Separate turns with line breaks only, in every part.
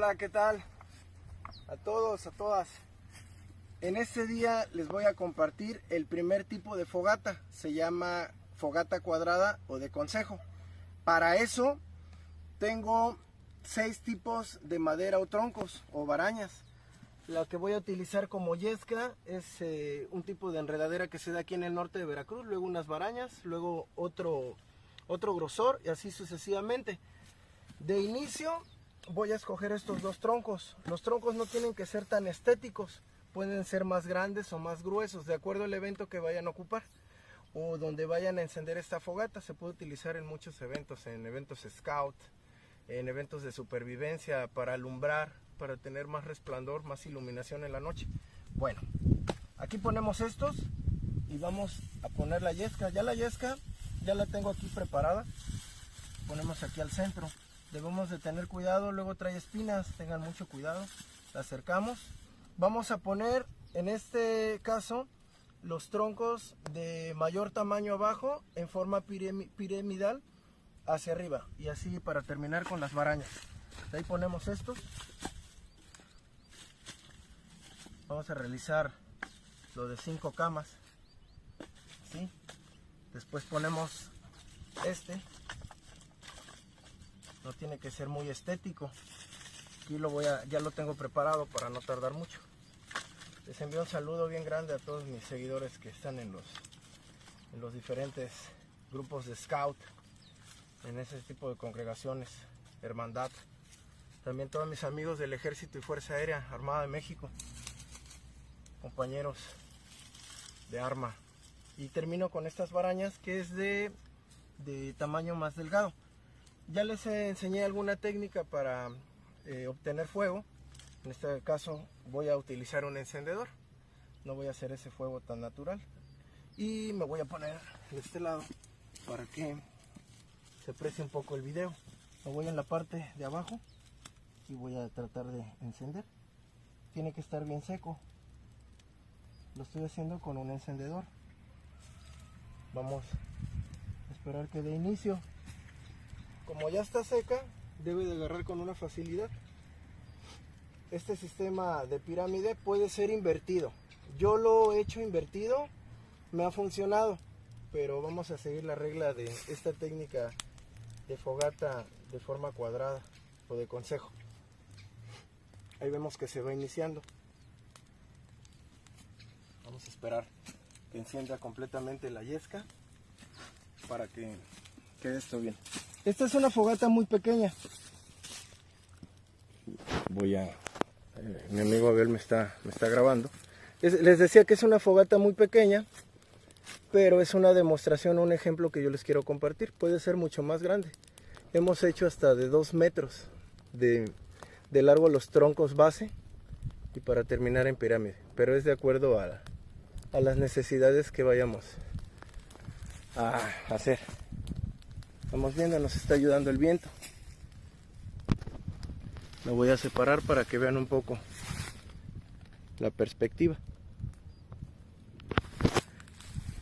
Hola, ¿qué tal? A todos, a todas. En este día les voy a compartir el primer tipo de fogata. Se llama fogata cuadrada o de consejo. Para eso tengo 6 tipos de madera o troncos o barañas. La que voy a utilizar como yesca es un tipo de enredadera que se da aquí en el norte de Veracruz. Luego unas barañas, luego otro grosor y así sucesivamente. De inicio voy a escoger estos 2 troncos. Los troncos no tienen que ser tan estéticos, pueden ser más grandes o más gruesos, de acuerdo al evento que vayan a ocupar o donde vayan a encender esta fogata. Se puede utilizar en muchos eventos, en eventos scout, en eventos de supervivencia, para alumbrar, para tener más resplandor, más iluminación en la noche. Bueno, aquí ponemos estos y vamos a poner la yesca. Ya la yesca ya la tengo aquí preparada. Ponemos aquí al centro. Debemos de tener cuidado, luego trae espinas, tengan mucho cuidado. La acercamos. Vamos a poner, en este caso, los troncos de mayor tamaño abajo en forma piramidal hacia arriba. Y así para terminar con las barañas. De ahí ponemos estos. Vamos a realizar lo de 5 camas. ¿Sí? Después ponemos este. No tiene que ser muy estético. Aquí ya lo tengo preparado para no tardar mucho. Les envío un saludo bien grande a todos mis seguidores que están en los diferentes grupos de scout, en ese tipo de congregaciones, hermandad. También todos mis amigos del Ejército y Fuerza Aérea, Armada de México, compañeros de arma. Y termino con estas barañas, que es de tamaño más delgado. Ya les enseñé alguna técnica para obtener fuego. En este caso voy a utilizar un encendedor. No voy a hacer ese fuego tan natural. Y me voy a poner de este lado para que se aprecie un poco el video. Me voy en la parte de abajo y voy a tratar de encender. Tiene que estar bien seco. Lo estoy haciendo con un encendedor. Vamos a esperar que dé inicio. Como ya está seca, debe de agarrar con una facilidad. Este sistema de pirámide puede ser invertido. Yo lo he hecho invertido, me ha funcionado, pero vamos a seguir la regla de esta técnica de fogata de forma cuadrada o de consejo. Ahí vemos que se va iniciando. Vamos a esperar que encienda completamente la yesca para que quede esto bien. Esta es una fogata muy pequeña. Mi amigo Abel me está grabando. Les decía que es una fogata muy pequeña, pero es una demostración, un ejemplo que yo les quiero compartir. Puede ser mucho más grande. Hemos hecho hasta de 2 metros de largo los troncos base y para terminar en pirámide. Pero es de acuerdo a las necesidades que vayamos a hacer. Estamos viendo, nos está ayudando el viento. Me voy a separar para que vean un poco la perspectiva.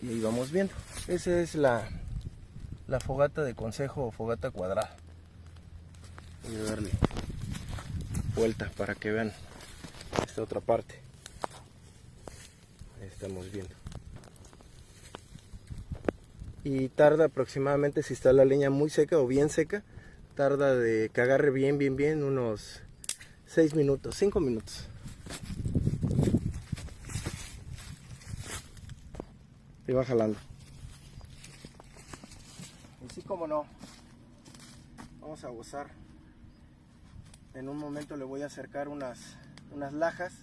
Y ahí vamos viendo. Esa es la fogata de consejo o fogata cuadrada. Voy a darle vuelta para que vean esta otra parte. Ahí estamos viendo. Y tarda aproximadamente, si está la leña muy seca o bien seca, tarda de que agarre bien unos 6 minutos, 5 minutos. Y va jalando. Y sí, como no, vamos a gozar. En un momento le voy a acercar unas lajas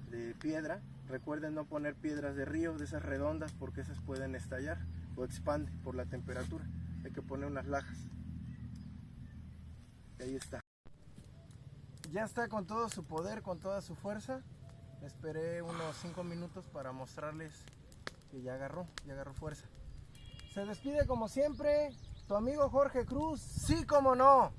de piedra. Recuerden no poner piedras de río, de esas redondas, porque esas pueden estallar o expande por la temperatura. Hay que poner unas lajas. Y ahí está. Ya está con todo su poder, con toda su fuerza. Esperé unos 5 minutos para mostrarles que ya agarró fuerza. Se despide como siempre tu amigo Jorge Cruz. Sí, como no.